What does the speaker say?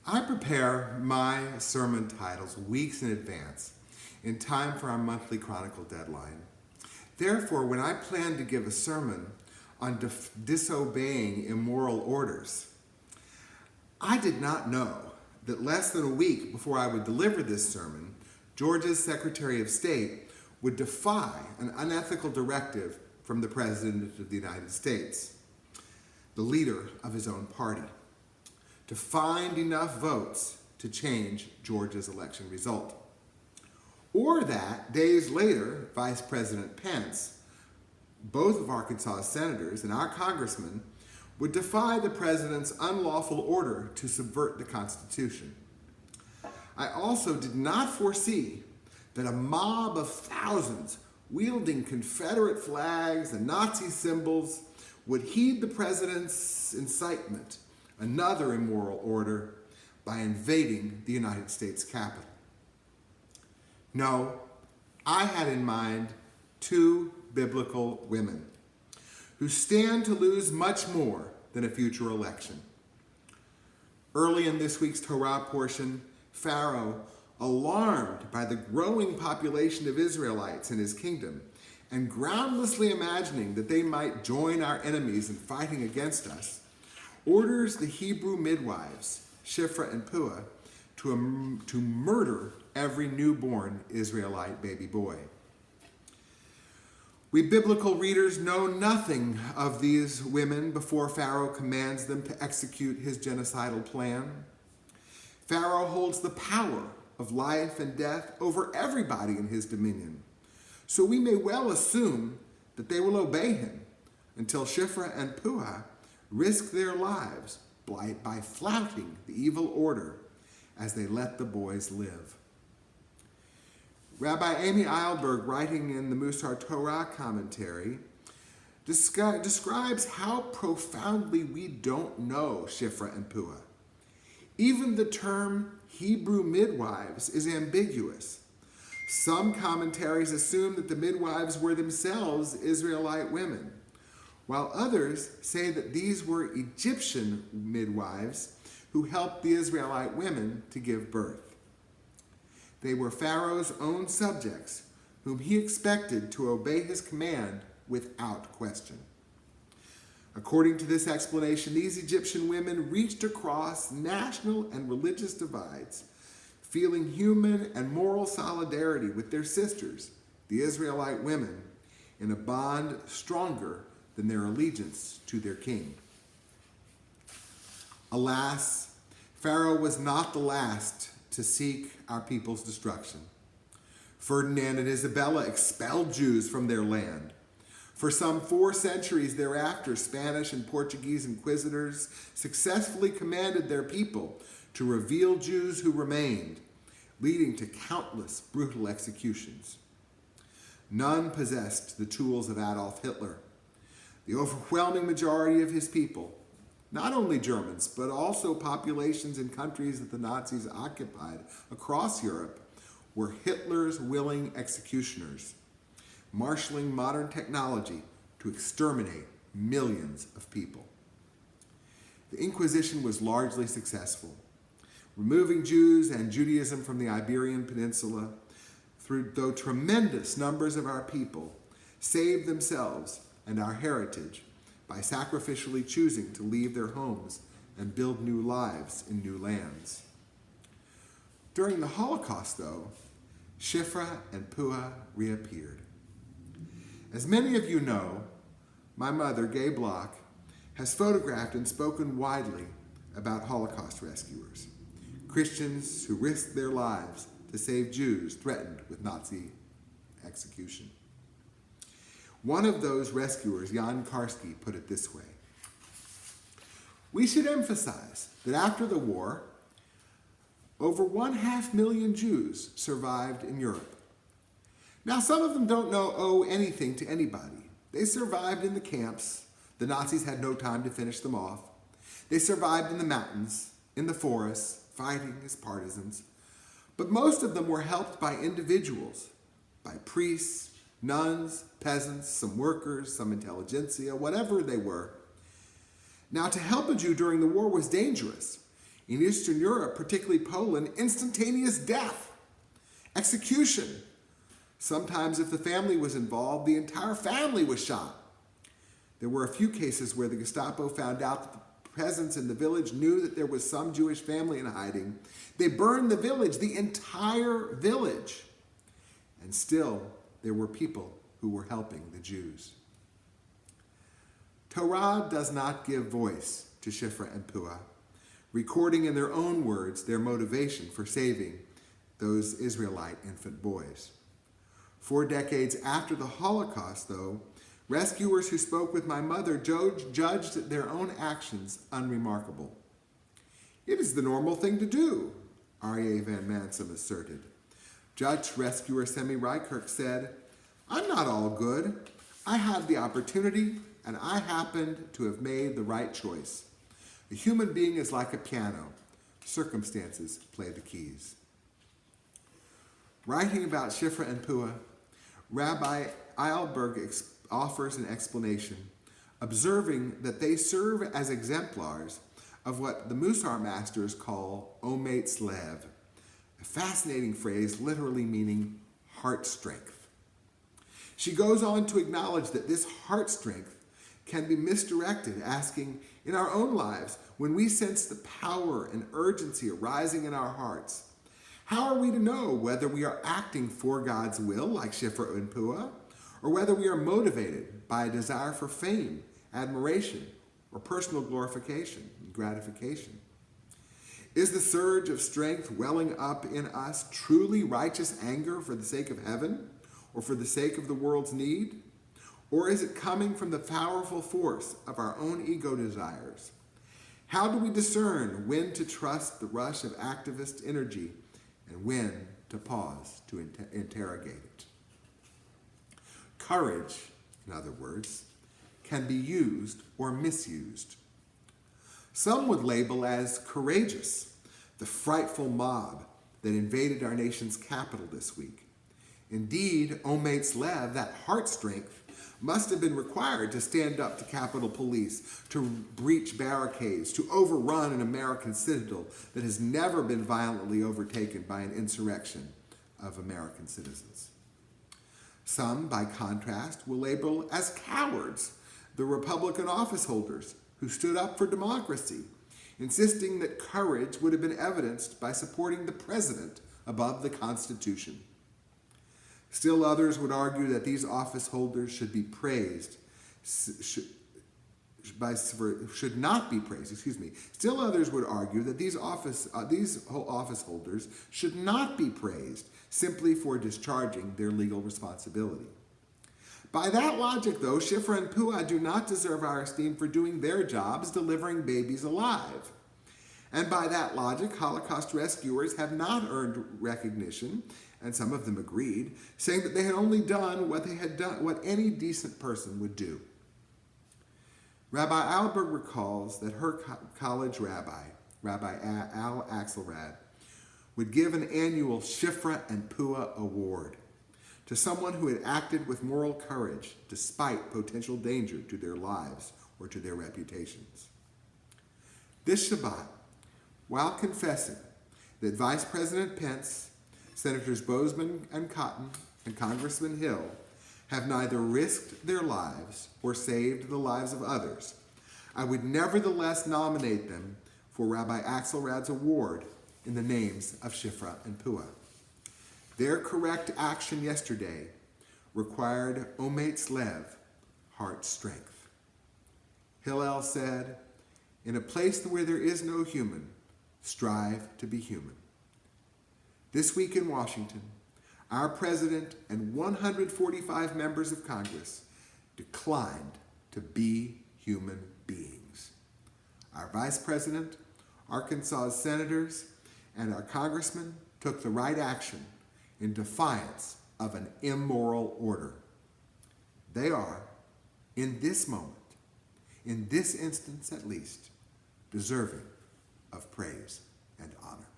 I prepare my sermon titles weeks in advance, in time for our monthly Chronicle deadline. Therefore, when I planned to give a sermon on disobeying immoral orders, I did not know that less than a week before I would deliver this sermon, Georgia's Secretary of State would defy an unethical directive from the President of the United States, the leader of his own party, to find enough votes to change Georgia's election result. Or that, days later, Vice President Pence, both of Arkansas senators and our congressmen, would defy the president's unlawful order to subvert the Constitution. I also did not foresee that a mob of thousands wielding Confederate flags and Nazi symbols would heed the president's incitement, another immoral order, by invading the United States Capitol. No, I had in mind two biblical women who stand to lose much more than a future election. Early in this week's Torah portion, Pharaoh, alarmed by the growing population of Israelites in his kingdom and groundlessly imagining that they might join our enemies in fighting against us, orders the Hebrew midwives, Shiphrah and Puah, to murder every newborn Israelite baby boy. We biblical readers know nothing of these women before Pharaoh commands them to execute his genocidal plan. Pharaoh holds the power of life and death over everybody in his dominion, so we may well assume that they will obey him until Shiphrah and Puah risk their lives by flouting the evil order as they let the boys live. Rabbi Amy Eilberg, writing in the Musar Torah commentary, describes how profoundly we don't know Shiphrah and Puah. Even the term Hebrew midwives is ambiguous. Some commentaries assume that the midwives were themselves Israelite women, while others say that these were Egyptian midwives who helped the Israelite women to give birth. They were Pharaoh's own subjects, whom he expected to obey his command without question. According to this explanation, these Egyptian women reached across national and religious divides, feeling human and moral solidarity with their sisters, the Israelite women, in a bond stronger than their allegiance to their king. Alas, Pharaoh was not the last to seek our people's destruction. Ferdinand and Isabella expelled Jews from their land. For some 4 centuries thereafter, Spanish and Portuguese inquisitors successfully commanded their people to reveal Jews who remained, leading to countless brutal executions. None possessed the tools of Adolf Hitler. The overwhelming majority of his people, not only Germans, but also populations in countries that the Nazis occupied across Europe, were Hitler's willing executioners, marshaling modern technology to exterminate millions of people. The Inquisition was largely successful, removing Jews and Judaism from the Iberian Peninsula, though tremendous numbers of our people saved themselves and our heritage by sacrificially choosing to leave their homes and build new lives in new lands. During the Holocaust, though, Shiphrah and Puah reappeared. As many of you know, my mother, Gay Block, has photographed and spoken widely about Holocaust rescuers, Christians who risked their lives to save Jews threatened with Nazi execution. One of those rescuers, Jan Karski, put it this way: "We should emphasize that after the war, over 500,000 Jews survived in Europe. Now, some of them don't owe anything to anybody. They survived in the camps. The Nazis had no time to finish them off. They survived in the mountains, in the forests, fighting as partisans. But most of them were helped by individuals, by priests, nuns, peasants, some workers, some intelligentsia, whatever they were. Now, to help a Jew during the war was dangerous. In Eastern Europe, particularly Poland, instantaneous death, execution. Sometimes if the family was involved, the entire family was shot. There were a few cases where the Gestapo found out that the peasants in the village knew that there was some Jewish family in hiding. They burned the village, the entire village. And still, there were people who were helping the Jews. Torah does not give voice to Shifra and Puah, recording in their own words their motivation for saving those Israelite infant boys. 4 decades after the Holocaust, though, rescuers who spoke with my mother judged their own actions unremarkable. It is the normal thing to do, Aryeh Van Mansum asserted. Dutch rescuer Semi Rijkerk said, I'm not all good. I had the opportunity, and I happened to have made the right choice. A human being is like a piano. Circumstances play the keys. Writing about Shifra and Puah, Rabbi Eilberg offers an explanation, observing that they serve as exemplars of what the Musar masters call ometz lev, a fascinating phrase literally meaning heart strength. She goes on to acknowledge that this heart strength can be misdirected, asking, in our own lives, when we sense the power and urgency arising in our hearts, how are we to know whether we are acting for God's will, like Shifra and Puah, or whether we are motivated by a desire for fame, admiration, or personal glorification and gratification? Is the surge of strength welling up in us truly righteous anger for the sake of heaven, or for the sake of the world's need? Or is it coming from the powerful force of our own ego desires? How do we discern when to trust the rush of activist energy and when to pause to interrogate it? Courage, in other words, can be used or misused. Some would label as courageous the frightful mob that invaded our nation's capital this week. Indeed, ometz lev, that heart strength, must have been required to stand up to Capitol Police, to breach barricades, to overrun an American citadel that has never been violently overtaken by an insurrection of American citizens. Some, by contrast, will label as cowards the Republican office holders who stood up for democracy, insisting that courage would have been evidenced by supporting the president above the Constitution. Still others would argue that these office holders should be praised, should not be praised, Still others would argue that these office holders should not be praised simply for discharging their legal responsibility. By that logic, though, Shifra and Puah do not deserve our esteem for doing their jobs, delivering babies alive. And by that logic, Holocaust rescuers have not earned recognition, and some of them agreed, saying that they had only done what any decent person would do. Rabbi Eilberg recalls that her college rabbi, Rabbi Al Axelrad, would give an annual Shifra and Puah award to someone who had acted with moral courage despite potential danger to their lives or to their reputations. This Shabbat, while confessing that Vice President Pence, Senators Bozeman and Cotton, and Congressman Hill have neither risked their lives or saved the lives of others, I would nevertheless nominate them for Rabbi Axelrad's award in the names of Shifra and Puah. Their correct action yesterday required ometz lev, heart strength. Hillel said, in a place where there is no human, strive to be human. This week in Washington, our president and 145 members of Congress declined to be human beings. Our vice president, Arkansas's senators, and our congressmen took the right action in defiance of an immoral order. They are, in this moment, in this instance at least, deserving of praise and honor.